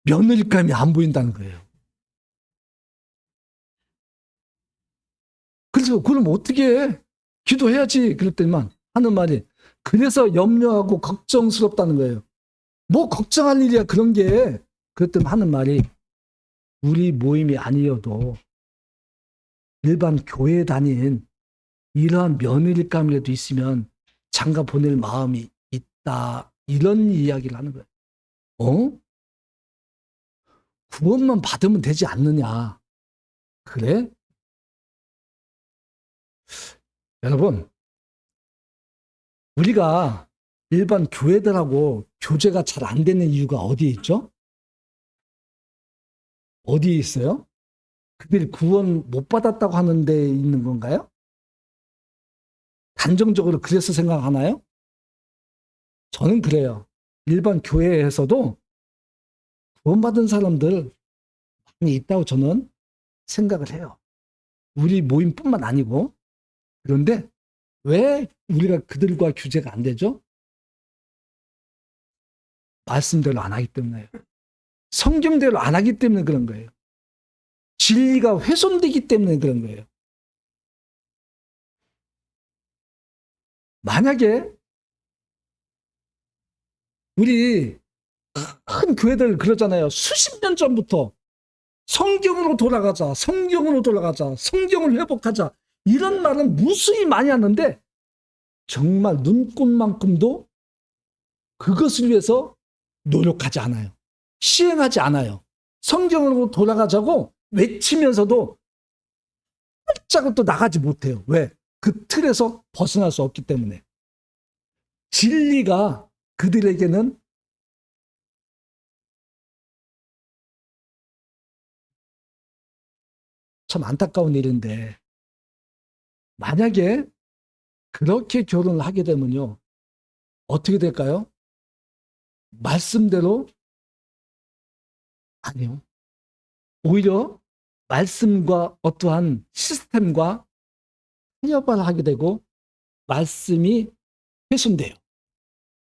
S1: 며느리감이 안 보인다는 거예요. 그래서 그럼 어떻게 해? 기도해야지. 그랬더니만 하는 말이, 그래서 염려하고 걱정스럽다는 거예요. 뭐 걱정할 일이야 그런 게. 그랬더니 하는 말이, 우리 모임이 아니어도 일반 교회 다닌 이러한 며느리감이라도 있으면 장가 보낼 마음이 있다. 이런 이야기를 하는 거예요. 구원만 받으면 되지 않느냐. 그래? 여러분, 우리가 일반 교회들하고 교제가 잘 안 되는 이유가 어디에 있죠? 어디에 있어요? 그들이 구원 못 받았다고 하는 데 있는 건가요? 단정적으로 그래서 생각하나요? 저는 그래요. 일반 교회에서도 구원받은 사람들 많이 있다고 저는 생각을 해요. 우리 모임뿐만 아니고. 그런데 왜 우리가 그들과 교제가 안 되죠? 말씀대로 안 하기 때문에요. 성경대로 안 하기 때문에 그런 거예요. 진리가 훼손되기 때문에 그런 거예요. 만약에 우리 큰 교회들 그러잖아요. 수십 년 전부터 성경으로 돌아가자, 성경으로 돌아가자, 성경을 회복하자, 이런 말은 무수히 많이 하는데 정말 눈꽃만큼도 그것을 위해서 노력하지 않아요. 시행하지 않아요. 성경으로 돌아가자고 외치면서도 살짝은 또 나가지 못해요. 왜? 그 틀에서 벗어날 수 없기 때문에. 진리가 그들에게는 참 안타까운 일인데, 만약에 그렇게 결혼을 하게 되면요, 어떻게 될까요? 말씀대로 아니요. 오히려 말씀과 어떠한 시스템과 타협을 하게 되고 말씀이 훼손돼요.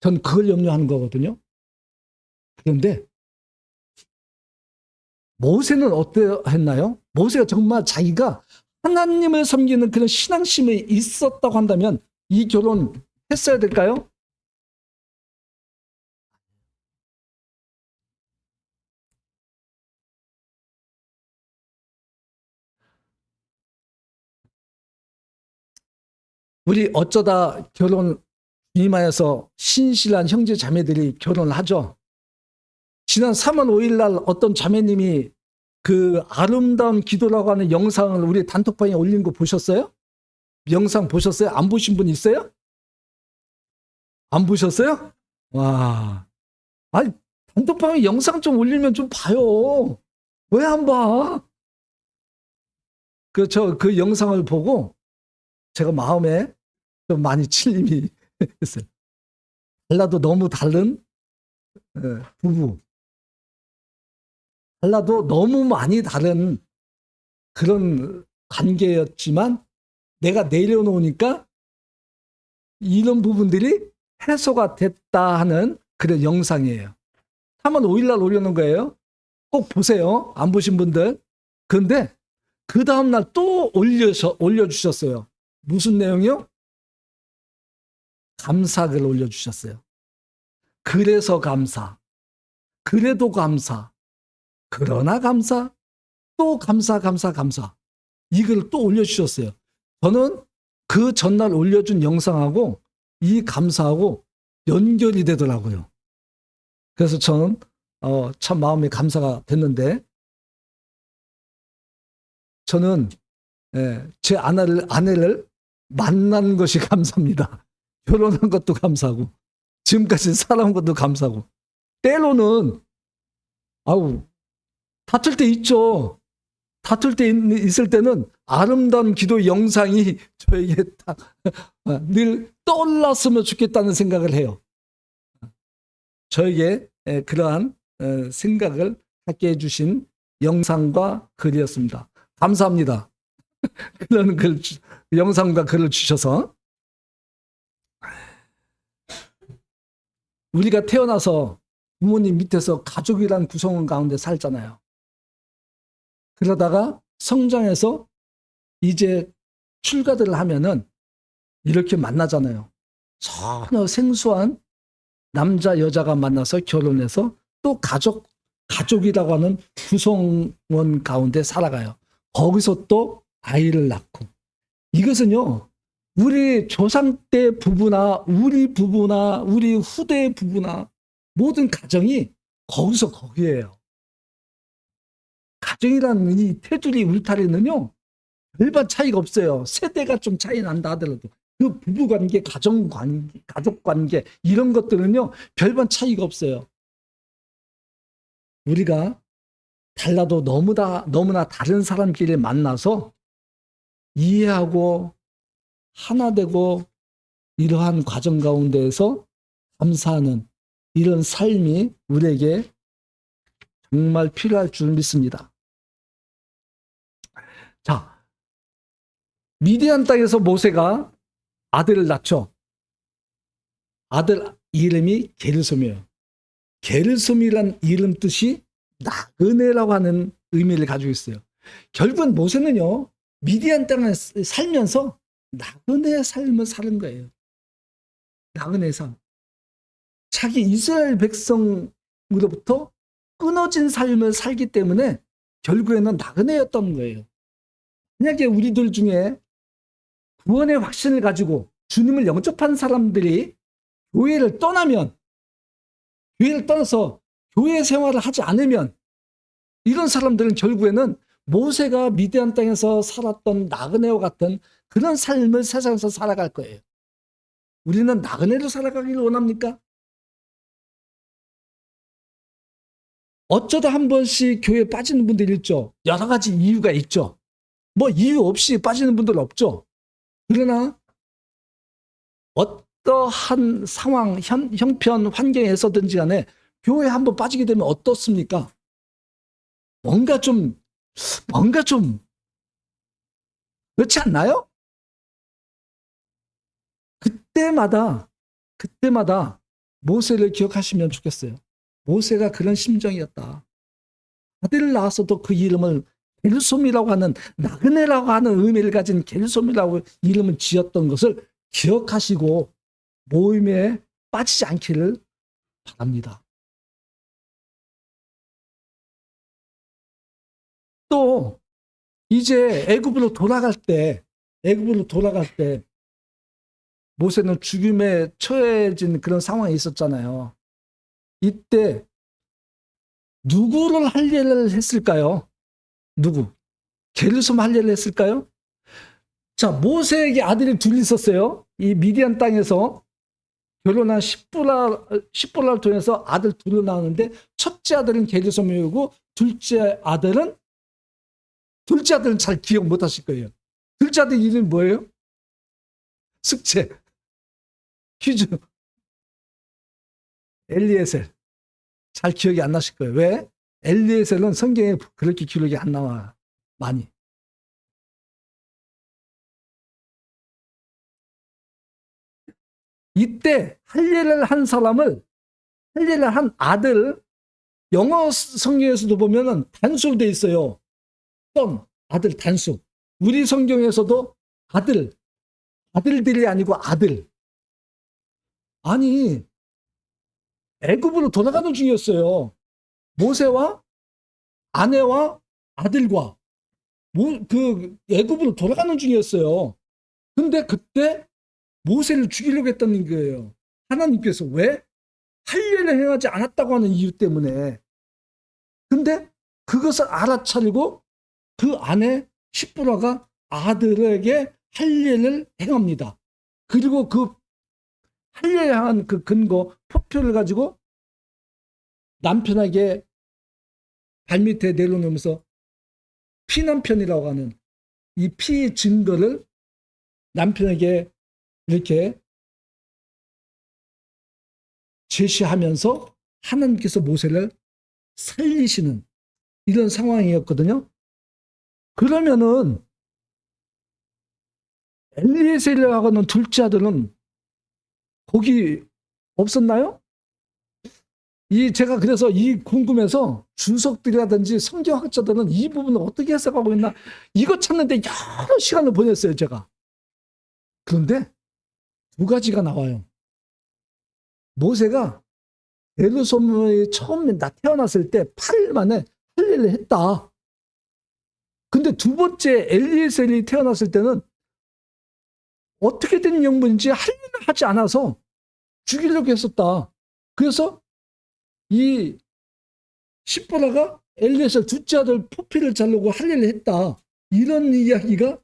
S1: 전 그걸 염려하는 거거든요. 그런데 모세는 어떠했나요? 모세가 정말 자기가 하나님을 섬기는 그런 신앙심이 있었다고 한다면 이 결혼 했어야 될까요? 우리 어쩌다 결혼 주님하여서 신실한 형제 자매들이 결혼을 하죠. 지난 3월 5일 날 어떤 자매님이 그 아름다운 기도라고 하는 영상을 우리 단톡방에 올린 거 보셨어요? 영상 보셨어요? 안 보신 분 있어요? 안 보셨어요? 와. 아니, 단톡방에 영상 좀 올리면 좀 봐요. 왜 안 봐? 그 영상을 보고 제가 마음에 좀 많이 찔림이 있어요. 달라도 너무 다른 부부. 달라도 너무 많이 다른 그런 관계였지만 내가 내려놓으니까 이런 부분들이 해소가 됐다 하는 그런 영상이에요. 3월 5일 날 올려놓은 거예요. 꼭 보세요. 안 보신 분들. 그런데 그 다음날 또 올려주셨어요. 무슨 내용이요? 감사글 올려주셨어요. 그래서 감사. 그래도 감사. 그러나 감사. 또 감사. 이걸 또 올려주셨어요. 저는 그 전날 올려준 영상하고 이 감사하고 연결이 되더라고요. 그래서 저는 참 마음이 감사가 됐는데, 저는 제 아내를 만난 것이 감사합니다. 결혼한 것도 감사하고 지금까지 살아온 것도 감사하고, 때로는 아우 다툴 때 있죠. 다툴 때 있을 때는 아름다운 기도 영상이 저에게 딱 늘 떠올랐으면 좋겠다는 생각을 해요. 저에게 그러한 생각을 갖게 해주신 영상과 글이었습니다. 감사합니다. 그런 영상과 글을 주셔서. 우리가 태어나서 부모님 밑에서 가족이란 구성 가운데 살잖아요. 그러다가 성장해서 이제 출가들을 하면은 이렇게 만나잖아요. 전혀 생소한 남자 여자가 만나서 결혼해서 또 가족이라고 하는 구성원 가운데 살아가요. 거기서 또 아이를 낳고. 이것은요, 우리 조상 때 부부나 우리 부부나 우리 후대 부부나 모든 가정이 거기서 거기에요. 가정이라는 이 테두리 울타리는요, 별반 차이가 없어요. 세대가 좀 차이 난다 하더라도 그 부부관계, 가정관계, 가족관계 이런 것들은요 별반 차이가 없어요. 우리가 달라도 너무나 다른 사람끼리 만나서 이해하고 하나 되고 이러한 과정 가운데에서 감사하는 이런 삶이 우리에게 정말 필요할 줄 믿습니다. 자, 미디안 땅에서 모세가 아들을 낳죠. 아들 이름이 게르솜이에요. 게르솜이란 이름 뜻이 나그네라고 하는 의미를 가지고 있어요. 결국은 모세는요, 미디안 땅에 살면서 나그네의 삶을 사는 거예요. 나그네의 삶. 자기 이스라엘 백성으로부터 끊어진 삶을 살기 때문에 결국에는 나그네였던 거예요. 만약에 우리들 중에 구원의 확신을 가지고 주님을 영접한 사람들이 교회를 떠나면 교회를 떠나서 교회 생활을 하지 않으면 이런 사람들은 결국에는 모세가 미디안 땅에서 살았던 나그네와 같은 그런 삶을 세상에서 살아갈 거예요. 우리는 나그네로 살아가기를 원합니까? 어쩌다 한 번씩 교회에 빠지는 분들이 있죠. 여러 가지 이유가 있죠. 뭐 이유 없이 빠지는 분들 없죠. 그러나 어떠한 상황, 형편, 환경에서든지 간에 교회에 한 번 빠지게 되면 어떻습니까? 뭔가 좀 그렇지 않나요? 그때마다 모세를 기억하시면 좋겠어요. 모세가 그런 심정이었다. 아들을 낳았어도 그 이름을 게르솜이라고 하는 나그네라고 하는 의미를 가진 게르솜이라고 이름을 지었던 것을 기억하시고 모임에 빠지지 않기를 바랍니다. 또 이제 애굽으로 돌아갈 때 모세는 죽임에 처해진 그런 상황이 있었잖아요. 이때 누구를 할례를 했을까요? 누구? 게르솜 할례를 했을까요? 자, 모세에게 아들이 둘 있었어요. 이 미디안 땅에서 결혼한 십보라를 통해서 아들 둘을 낳았는데 첫째 아들은 게르솜이고 둘째 아들은 잘 기억 못 하실 거예요. 둘째 아들 이름이 뭐예요? 숙제. 퀴즈. 엘리에셀. 잘 기억이 안 나실 거예요. 왜? 엘리에셀은 성경에 그렇게 기록이 안 나와. 많이. 이때 할례를 한 아들, 영어 성경에서도 보면은 단수로 돼 있어요. 아들 단수. 우리 성경에서도 아들들이 아니고 아들. 아니, 애굽으로 돌아가는 중이었어요. 모세와 아내와 아들과 그 애굽으로 돌아가는 중이었어요. 근데 그때 모세를 죽이려고 했다는 거예요. 하나님께서 왜? 할례를 행하지 않았다고 하는 이유 때문에. 근데 그것을 알아차리고 그 아내 십보라가 아들에게 할례를 행합니다. 그리고 그 할례한 그 근거 포표를 가지고 남편에게 발밑에 내려놓으면서 피남편이라고 하는 이 피 증거를 남편에게 이렇게 제시하면서 하나님께서 모세를 살리시는 이런 상황이었거든요. 그러면은 엘리에셀하고는 둘째 아들은 복이 없었나요? 제가 그래서 궁금해서 주석들이라든지 성경학자들은 이 부분을 어떻게 해석하고 있나 이거 찾는데 여러 시간을 보냈어요, 제가. 그런데 두 가지가 나와요. 모세가 게르솜이 처음에 태어났을 때 8일 만에 할례를 했다. 근데 두 번째 엘리에셀이 태어났을 때는 어떻게 된 영문인지 할례를 하지 않아서 죽이려고 했었다. 그래서 이 십보라가 엘리에셀 둘째 아들 포피를 자르고 할례를 했다. 이런 이야기가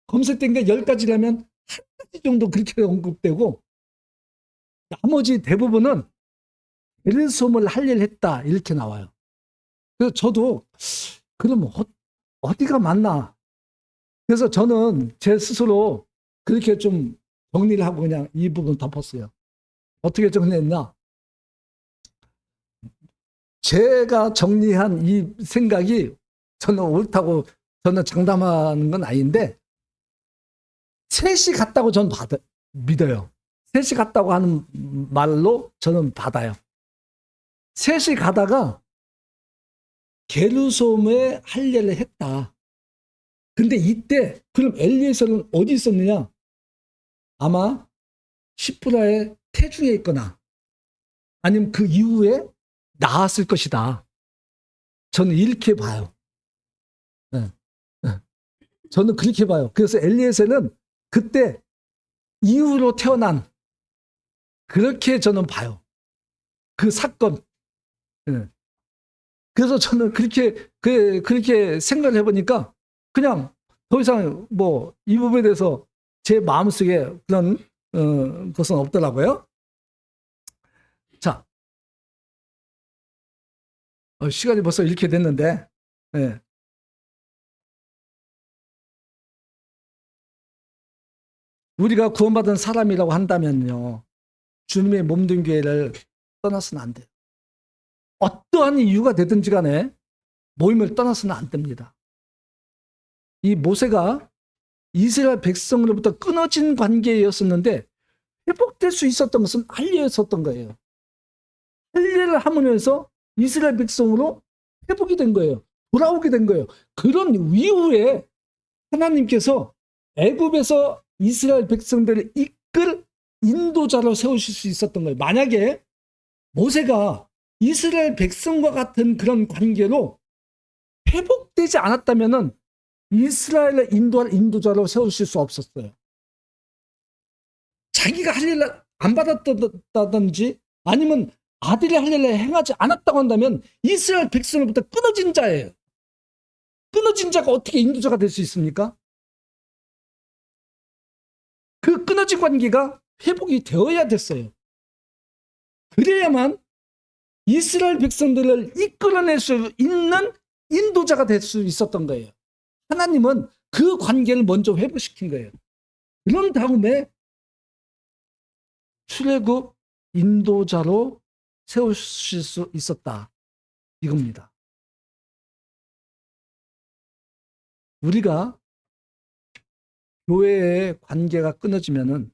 S1: 검색된 게 10가지라면 한 가지 정도 그렇게 언급되고 나머지 대부분은 게르솜을 할례를 했다 이렇게 나와요. 그래서 저도 그럼 어디가 맞나? 그래서 저는 제 스스로 그렇게 좀 정리를 하고 그냥 이 부분 덮었어요. 어떻게 정리했나? 제가 정리한 이 생각이 저는 옳다고 저는 장담하는 건 아닌데 셋이 같다고 저는 믿어요. 셋이 같다고 하는 말로 저는 받아요. 셋이 가다가 게르솜에 할례를 했다. 근데 이때 그럼 엘리에셀은 어디 있었느냐? 아마 십보라의 태중에 있거나 아니면 그 이후에 나았을 것이다. 저는 이렇게 봐요. 네. 네. 저는 그렇게 봐요. 그래서 엘리에셀은 그때 이후로 태어난 그렇게 저는 봐요. 그 사건. 예. 그래서 저는 그렇게 생각을 해보니까 그냥 더 이상 뭐 이 부분에 대해서 제 마음속에 그런 것은 없더라고요. 자, 시간이 벌써 이렇게 됐는데, 예. 우리가 구원받은 사람이라고 한다면요, 주님의 몸된 교회를 떠나서는 안 돼요. 어떠한 이유가 되든지 간에 모임을 떠나서는 안 됩니다. 이 모세가 이스라엘 백성으로부터 끊어진 관계였었는데 회복될 수 있었던 것은 할례였었던 거예요. 할례를 하면서 이스라엘 백성으로 회복이 된 거예요. 돌아오게 된 거예요. 그런 이후에 하나님께서 애굽에서 이스라엘 백성들을 이끌 인도자로 세우실 수 있었던 거예요. 만약에 모세가 이스라엘 백성과 같은 그런 관계로 회복되지 않았다면 이스라엘을 인도할 인도자로 세우실 수 없었어요. 자기가 할례를 안 받았다든지 아니면 아들이 할례를 행하지 않았다고 한다면 이스라엘 백성으로부터 끊어진 자예요. 끊어진 자가 어떻게 인도자가 될 수 있습니까? 그 끊어진 관계가 회복이 되어야 됐어요. 그래야만 이스라엘 백성들을 이끌어낼 수 있는 인도자가 될 수 있었던 거예요. 하나님은 그 관계를 먼저 회복시킨 거예요. 그런 다음에 출애굽 인도자로 세우실 수 있었다. 이겁니다. 우리가 교회의 관계가 끊어지면은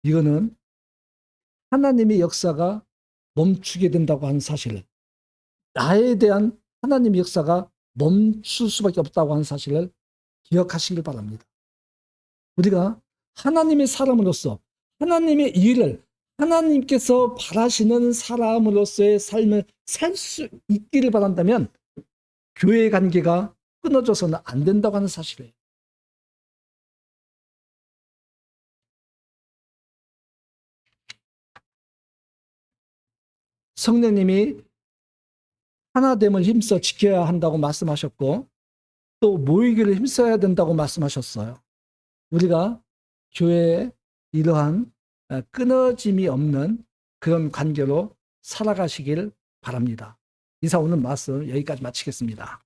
S1: 이거는 하나님의 역사가 멈추게 된다고 하는 사실을, 나에 대한 하나님의 역사가 멈출 수밖에 없다고 하는 사실을 기억하시길 바랍니다. 우리가 하나님의 사람으로서 하나님의 일을 하나님께서 바라시는 사람으로서의 삶을 살 수 있기를 바란다면 교회의 관계가 끊어져서는 안 된다고 하는 사실이에요. 성령님이 하나됨을 힘써 지켜야 한다고 말씀하셨고 또 모이기를 힘써야 된다고 말씀하셨어요. 우리가 교회에 이러한 끊어짐이 없는 그런 관계로 살아가시길 바랍니다. 이상 오늘 말씀 여기까지 마치겠습니다.